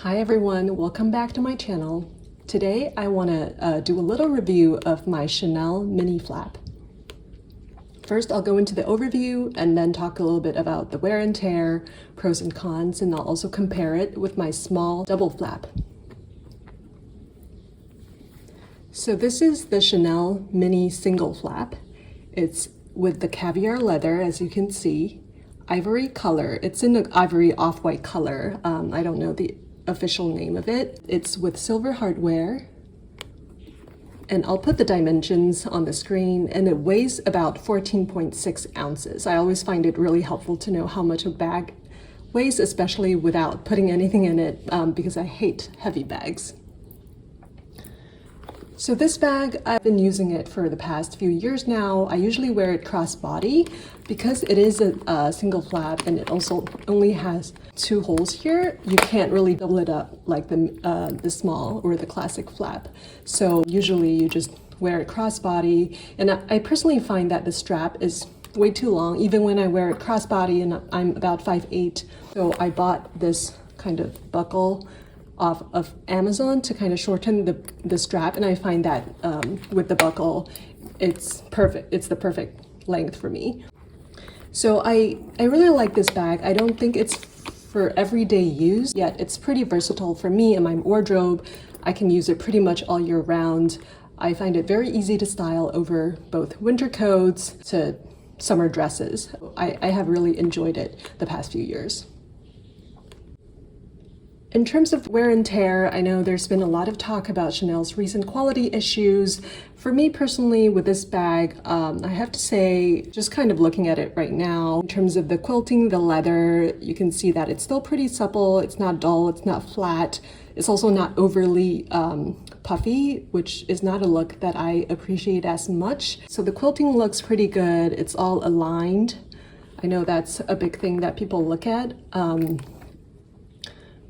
Hi everyone, welcome back to my channel. Today I want to do a little review of my Chanel mini flap. First I'll go into the overview and then talk a little bit about the wear and tear, pros and cons, and I'll also compare it with my small double flap. So this is the Chanel mini single flap. It's with the caviar leather, as you can see, ivory color. It's in the ivory off-white color. I don't know the official name of it. It's with silver hardware, and I'll put the dimensions on the screen, and it weighs about 14.6 ounces. I always find it really helpful to know how much a bag weighs, especially without putting anything in it, because I hate heavy bags. So this bag, I've been using it for the past few years now. I usually wear it crossbody because it is a single flap and it also only has 2 holes here. You can't really double it up like the small or the classic flap. So usually you just wear it crossbody, and I personally find that the strap is way too long even when I wear it crossbody, and I'm about 5'8". So I bought this kind of buckle off of Amazon to kind of shorten the strap, and I find that with the buckle it's perfect. It's the perfect length for me. So I really like this bag. I don't think it's for everyday use, yet it's pretty versatile for me and my wardrobe. I can use it pretty much all year round. I find it very easy to style over both winter coats to summer dresses. I have really enjoyed it the past few years. In terms of wear and tear, I know there's been a lot of talk about Chanel's recent quality issues. For me personally, with this bag, I have to say, just kind of looking at it right now, in terms of the quilting, the leather, you can see that it's still pretty supple. It's not dull, it's not flat. It's also not overly puffy, which is not a look that I appreciate as much. So the quilting looks pretty good. It's all aligned. I know that's a big thing that people look at.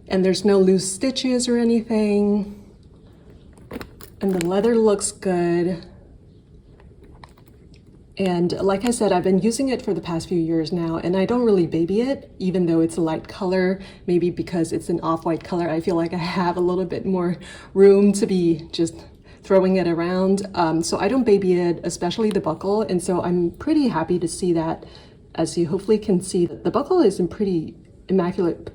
And there's no loose stitches or anything. And the leather looks good. And like I said, I've been using it for the past few years now, and I don't really baby it, even though it's a light color. Maybe because it's an off-white color, I feel like I have a little bit more room to be just throwing it around. So I don't baby it, especially the buckle. And so I'm pretty happy to see that, as you hopefully can see, the buckle is in pretty immaculate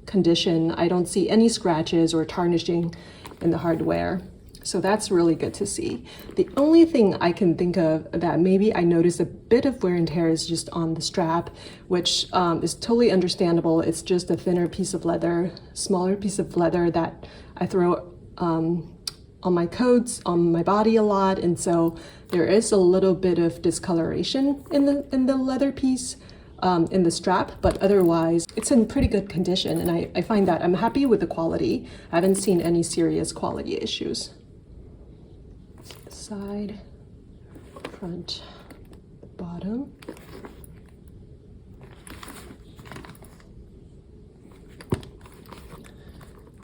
condition. I don't see any scratches or tarnishing in the hardware. So that's really good to see. The only thing I can think of that maybe I noticed a bit of wear and tear is just on the strap, which is totally understandable. It's just a thinner piece of leather, smaller piece of leather that I throw on my coats, on my body a lot, and so there is a little bit of discoloration in the leather piece. In the strap, but otherwise it's in pretty good condition, and I find that I'm happy with the quality. I haven't seen any serious quality issues. Side, front, bottom.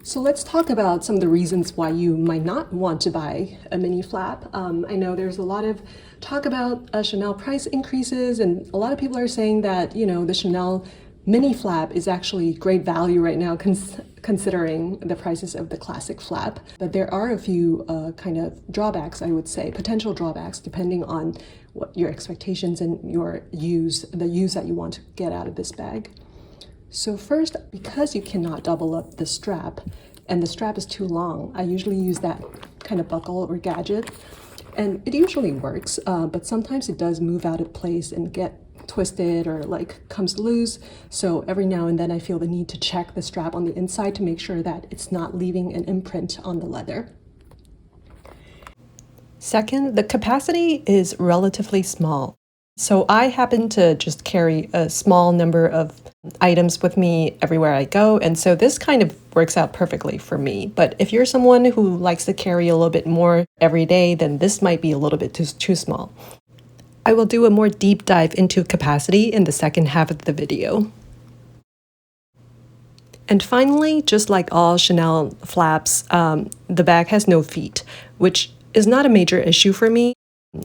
So let's talk about some of the reasons why you might not want to buy a mini flap. I know there's a lot of talk about Chanel price increases, and a lot of people are saying that, you know, the Chanel mini flap is actually great value right now considering the prices of the classic flap. But there are a few kind of drawbacks, I would say, potential drawbacks, depending on what your expectations and the use that you want to get out of this bag. So first, because you cannot double up the strap, and the strap is too long, I usually use that kind of buckle or gadget, and it usually works, but sometimes it does move out of place and get twisted or like comes loose. So every now and then I feel the need to check the strap on the inside to make sure that it's not leaving an imprint on the leather. Second, the capacity is relatively small. So I happen to just carry a small number of items with me everywhere I go, and so this kind of works out perfectly for me. But if you're someone who likes to carry a little bit more every day, then this might be a little bit too small. I will do a more deep dive into capacity in the second half of the video. And finally, just like all Chanel flaps, the bag has no feet, which is not a major issue for me.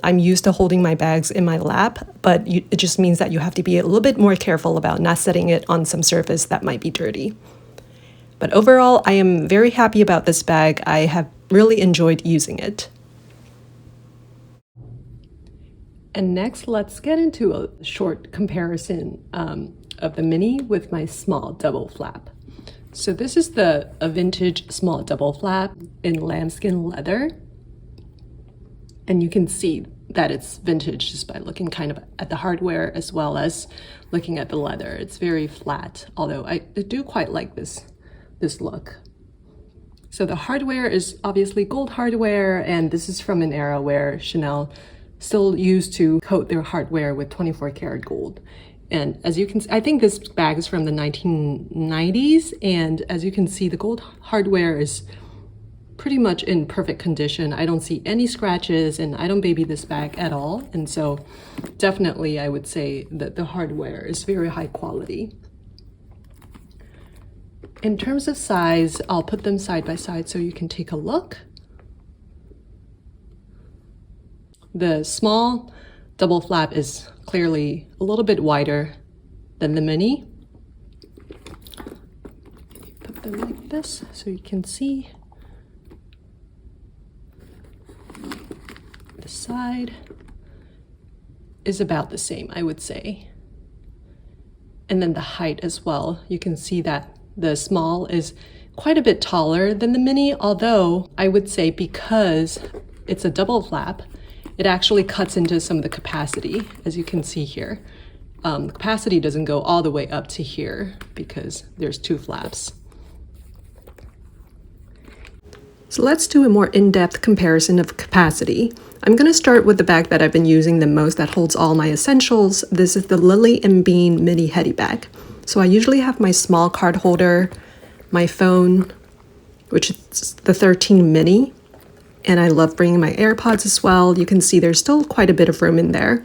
I'm used to holding my bags in my lap, but it just means that you have to be a little bit more careful about not setting it on some surface that might be dirty. But overall, I am very happy about this bag. I have really enjoyed using it. And next, let's get into a short comparison of the mini with my small double flap. So this is a vintage small double flap in lambskin leather. And you can see that it's vintage just by looking kind of at the hardware as well as looking at the leather. It's very flat, although I do quite like this look. So the hardware is obviously gold hardware, and this is from an era where Chanel still used to coat their hardware with 24 karat gold. And as you can see, I think this bag is from the 1990s, and as you can see, the gold hardware is pretty much in perfect condition. I don't see any scratches, and I don't baby this bag at all. And so definitely I would say that the hardware is very high quality. In terms of size, I'll put them side by side so you can take a look. The small double flap is clearly a little bit wider than the mini. Put them like this so you can see. The side is about the same, I would say. And then the height as well. You can see that the small is quite a bit taller than the mini, although I would say because it's a double flap, it actually cuts into some of the capacity, as you can see here. The capacity doesn't go all the way up to here because there's two flaps. So let's do a more in-depth comparison of capacity. I'm going to start with the bag that I've been using the most that holds all my essentials. This is the Lily & Bean Mini Heady bag. So I usually have my small card holder, my phone, which is the 13 mini, and I love bringing my AirPods as well. You can see there's still quite a bit of room in there.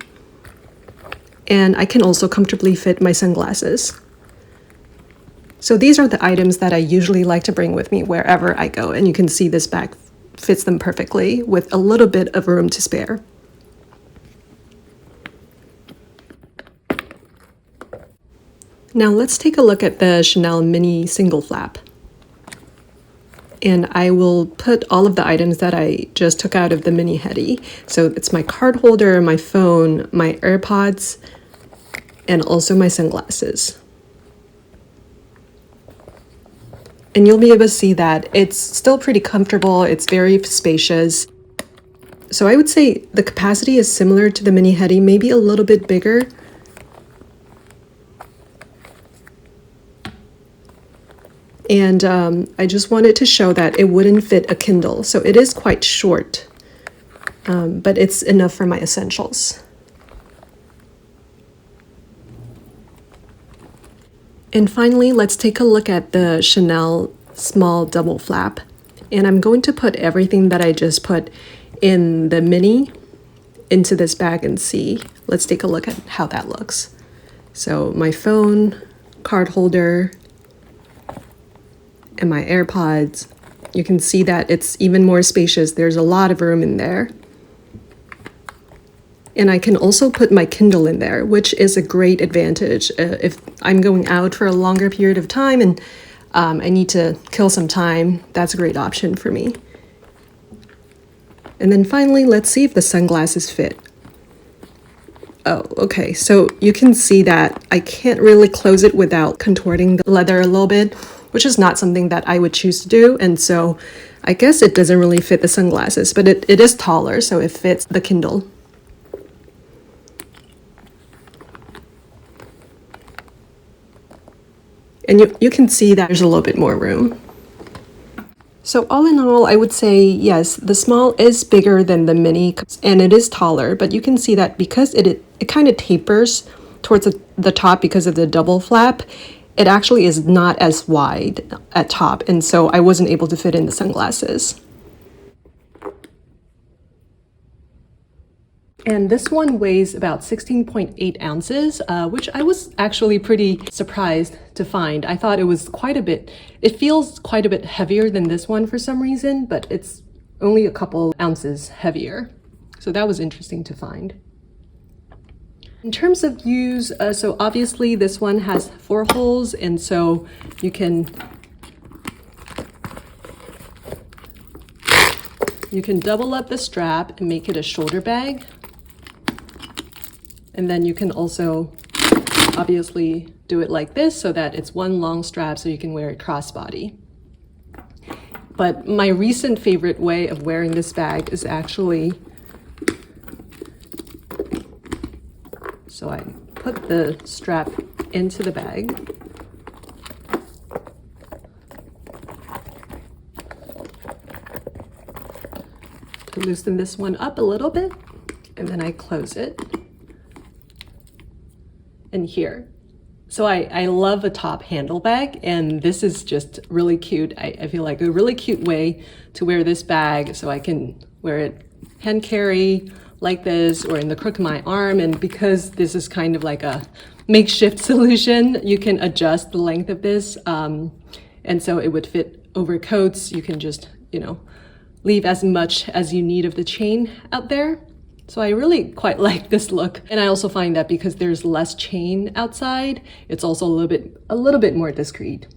And I can also comfortably fit my sunglasses. So these are the items that I usually like to bring with me wherever I go, and you can see this bag fits them perfectly with a little bit of room to spare. Now let's take a look at the Chanel Mini Single Flap. And I will put all of the items that I just took out of the Mini Heady. So it's my card holder, my phone, my AirPods, and also my sunglasses. And you'll be able to see that it's still pretty comfortable, it's very spacious. So I would say the capacity is similar to the Mini Heady, maybe a little bit bigger. And I just wanted to show that it wouldn't fit a Kindle. So it is quite short, but it's enough for my essentials. And finally, let's take a look at the Chanel Small Double Flap. And I'm going to put everything that I just put in the mini into this bag and see. Let's take a look at how that looks. So my phone, card holder, and my AirPods. You can see that it's even more spacious. There's a lot of room in there. And I can also put my Kindle in there, which is a great advantage. If I'm going out for a longer period of time and I need to kill some time, that's a great option for me. And then finally, let's see if the sunglasses fit. Oh, okay, so you can see that I can't really close it without contorting the leather a little bit, which is not something that I would choose to do. And so I guess it doesn't really fit the sunglasses, but it is taller, so it fits the Kindle. And you can see that there's a little bit more room. So all in all, I would say, yes, the small is bigger than the mini and it is taller, but you can see that because it kind of tapers towards the top because of the double flap, it actually is not as wide at top. And so I wasn't able to fit in the sunglasses. And this one weighs about 16.8 ounces, which I was actually pretty surprised to find. I thought it was quite a bit, it feels quite a bit heavier than this one for some reason, but it's only a couple ounces heavier. So that was interesting to find. In terms of use, so obviously this one has 4 holes, and so you can You can double up the strap and make it a shoulder bag. And then you can also obviously do it like this so that it's one long strap so you can wear it crossbody. But my recent favorite way of wearing this bag is actually, so I put the strap into the bag. Loosen this one up a little bit, and then I close it. And here. So I love a top handle bag, and this is just really cute. I feel like a really cute way to wear this bag, so I can wear it hand carry like this or in the crook of my arm. And because this is kind of like a makeshift solution, you can adjust the length of this. And so it would fit over coats. You can just, leave as much as you need of the chain out there. So I really quite like this look. And I also find that because there's less chain outside, it's also a little bit more discreet.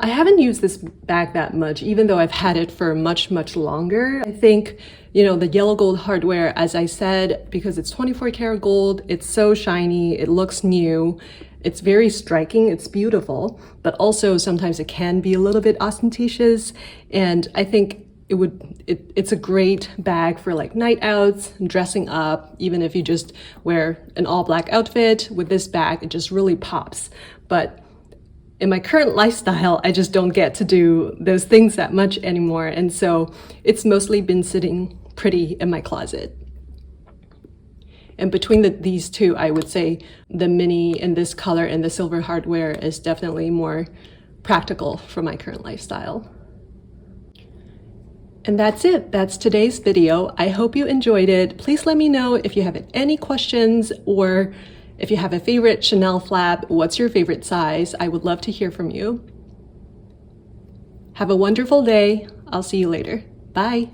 I haven't used this bag that much, even though I've had it for much, much longer. I think, the yellow gold hardware, as I said, because it's 24 karat gold, it's so shiny, it looks new. It's very striking, it's beautiful, but also sometimes it can be a little bit ostentatious. And I think it's a great bag for like night outs, dressing up. Even if you just wear an all black outfit with this bag, it just really pops. But in my current lifestyle, I just don't get to do those things that much anymore. And so it's mostly been sitting pretty in my closet. And between these two, I would say the mini in this color and the silver hardware is definitely more practical for my current lifestyle. And that's it. That's today's video. I hope you enjoyed it. Please let me know if you have any questions or if you have a favorite Chanel flap. What's your favorite size? I would love to hear from you. Have a wonderful day. I'll see you later. Bye.